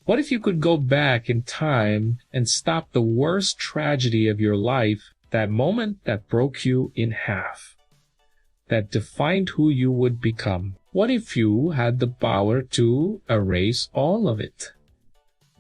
What if you could go back in time and stop the worst tragedy of your life, that moment that broke you in half, that defined who you would become? What if you had the power to erase all of it?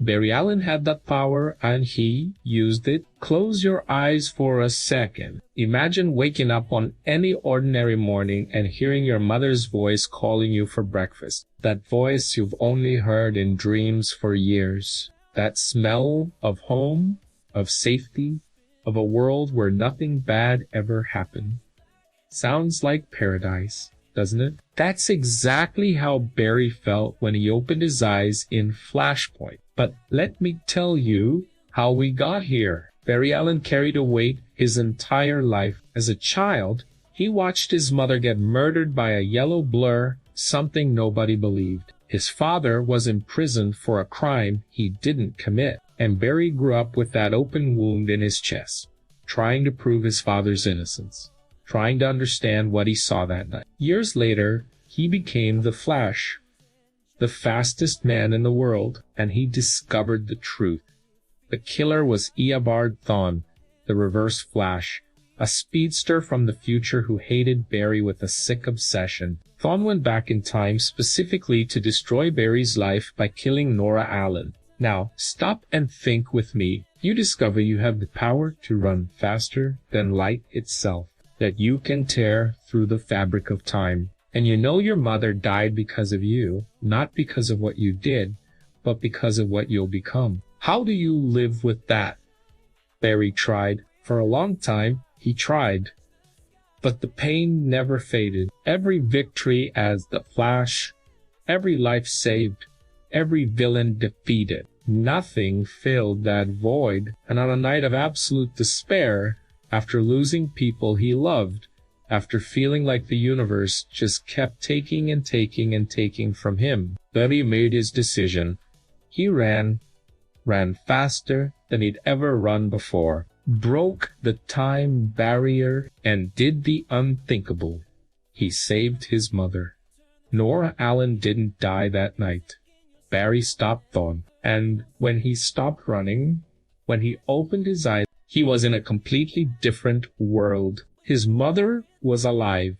Barry Allen had that power and he used it. Close your eyes for a second. Imagine waking up on any ordinary morning and hearing your mother's voice calling you for breakfast. That voice you've only heard in dreams for years. That smell of home, of safety, of a world where nothing bad ever happened. Sounds like paradise, doesn't it? That's exactly how Barry felt when he opened his eyes in Flashpoint. But let me tell you how we got here. Barry Allen carried a weight his entire life. As a child, he watched his mother get murdered by a yellow blur, something nobody believed. His father was imprisoned for a crime he didn't commit, and Barry grew up with that open wound in his chest, trying to prove his father's innocence, trying to understand what he saw that night. Years later, he became the Flash, the fastest man in the world, and he discovered the truth. The killer was Eobard Thawne, the Reverse Flash, a speedster from the future who hated Barry with a sick obsession. Thawne went back in time specifically to destroy Barry's life by killing Nora Allen. Now, stop and think with me. You discover you have the power to run faster than light itself, that you can tear through the fabric of time. And you know your mother died because of you, not because of what you did, but because of what you'll become. How do you live with that? Barry tried. For a long time, he tried. But the pain never faded. Every victory as the Flash, every life saved, every villain defeated. Nothing filled that void. And on a night of absolute despair, after losing people he loved, after feeling like the universe just kept taking and taking and taking from him, Barry made his decision. He ran faster than he'd ever run before, broke the time barrier, and did the unthinkable. He saved his mother. Nora Allen didn't die that night. Barry stopped Thawne, and when he stopped running, when he opened his eyes, he was in a completely different world. His mother was alive.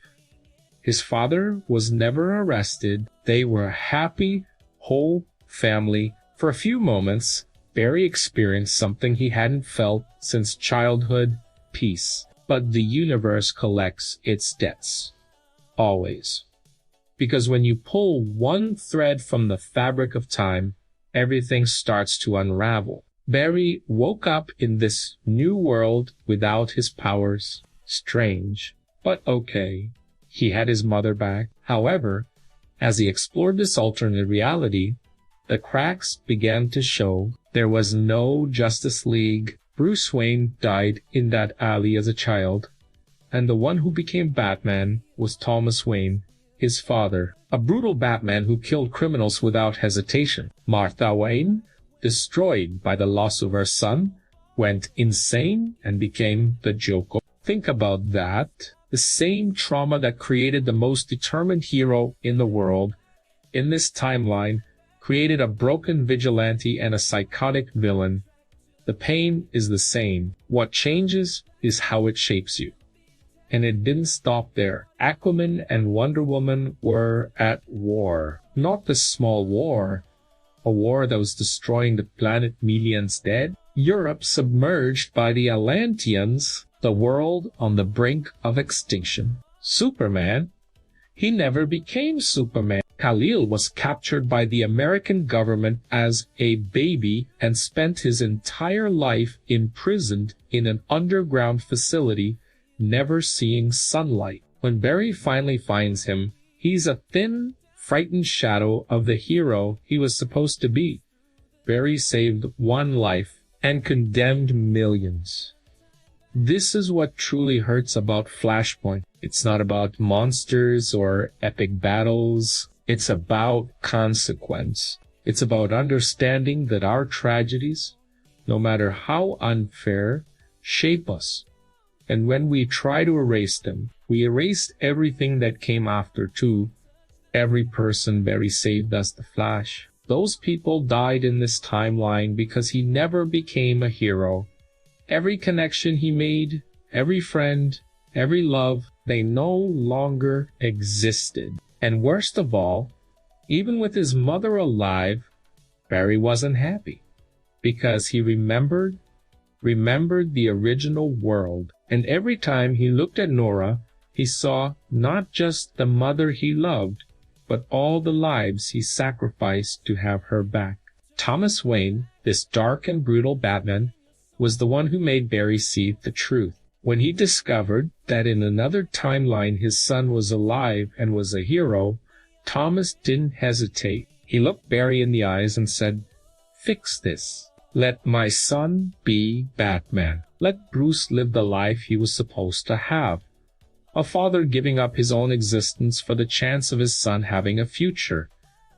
His father was never arrested. They were a happy, whole family. For a few moments, Barry experienced something he hadn't felt since childhood: peace. But the universe collects its debts. Always. Because when you pull one thread from the fabric of time, everything starts to unravel. Barry woke up in this new world without his powers. Strange, but okay. He had his mother back. However, as he explored this alternate reality, the cracks began to show. There was no Justice League. Bruce Wayne died in that alley as a child, and the one who became Batman was Thomas Wayne, his father, a brutal Batman who killed criminals without hesitation. Martha Wayne, destroyed by the loss of her son, went insane and became the Joker. Think about that. The same trauma that created the most determined hero in the world, in this timeline, created a broken vigilante and a psychotic villain. The pain is the same. What changes is how it shapes you. And it didn't stop there. Aquaman and Wonder Woman were at war. Not the small war, a war that was destroying the planet, millions dead. Europe submerged by the Atlanteans, the world on the brink of extinction. Superman, he never became Superman. Kal-El was captured by the American government as a baby and spent his entire life imprisoned in an underground facility, never seeing sunlight. When Barry finally finds him, he's a thin, frightened shadow of the hero he was supposed to be. Barry saved one life and condemned millions. This is what truly hurts about Flashpoint. It's not about monsters or epic battles. It's about consequence. It's about understanding that our tragedies, no matter how unfair, shape us. And when we try to erase them, we erased everything that came after too. Every person Barry saved as the Flash. Those people died in this timeline because he never became a hero. Every connection he made, every friend, every love, they no longer existed. And worst of all, even with his mother alive, Barry wasn't happy because he remembered the original world. And every time he looked at Nora, he saw not just the mother he loved, but all the lives he sacrificed to have her back. Thomas Wayne, this dark and brutal Batman, was the one who made Barry see the truth. When he discovered that in another timeline his son was alive and was a hero, Thomas didn't hesitate. He looked Barry in the eyes and said, "Fix this. Let my son be Batman. Let Bruce live the life he was supposed to have. A father giving up his own existence for the chance of his son having a future."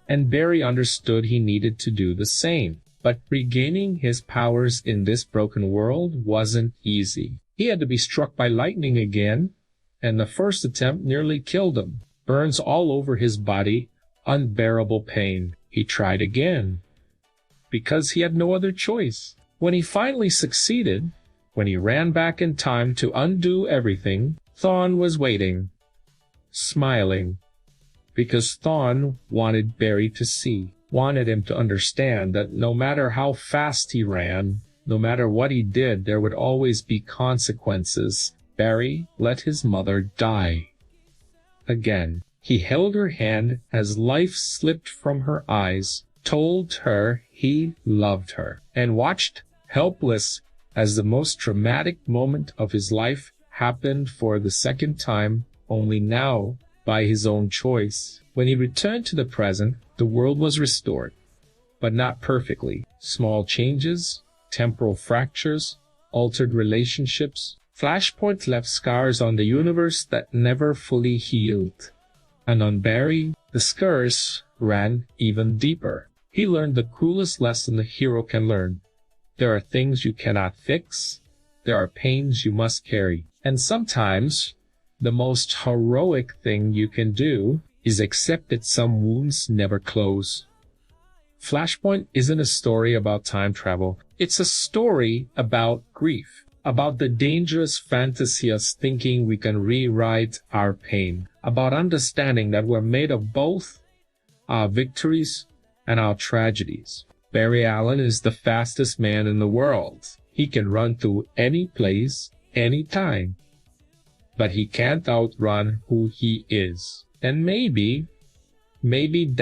And Barry understood he needed to do the same. But regaining his powers in this broken world wasn't easy. He had to be struck by lightning again, and the first attempt nearly killed him. Burns all over his body, unbearable pain. He tried again, because he had no other choice. When he finally succeeded, when he ran back in time to undo everything, Thawne was waiting, smiling, because Thawne wanted Barry to see, wanted him to understand that no matter how fast he ran, no matter what he did, there would always be consequences. Barry let his mother die. Again, he held her hand as life slipped from her eyes, told her he loved her, and watched helpless as the most traumatic moment of his life happened for the second time, only now by his own choice. When he returned to the present, the world was restored, but not perfectly. Small changes, temporal fractures, altered relationships. Flashpoint left scars on the universe that never fully healed. And on Barry, the scars ran even deeper. He learned the cruelest lesson a hero can learn. There are things you cannot fix. There are pains you must carry. And sometimes, the most heroic thing you can do is accept that some wounds never close. Flashpoint isn't a story about time travel. It's a story about grief, about the dangerous fantasy of thinking we can rewrite our pain, about understanding that we're made of both our victories and our tragedies. Barry Allen is the fastest man in the world. He can run through any place, any time. But he can't outrun who he is. And maybe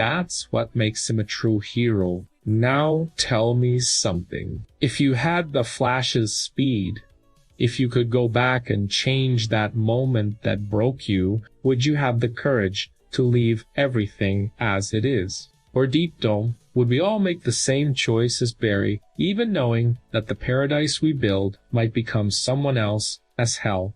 that's what makes him a true hero. Now tell me something. If you had the Flash's speed, if you could go back and change that moment that broke you, would you have the courage to leave everything as it is? Or deep down, would we all make the same choice as Barry, even knowing that the paradise we build might become someone else as hell?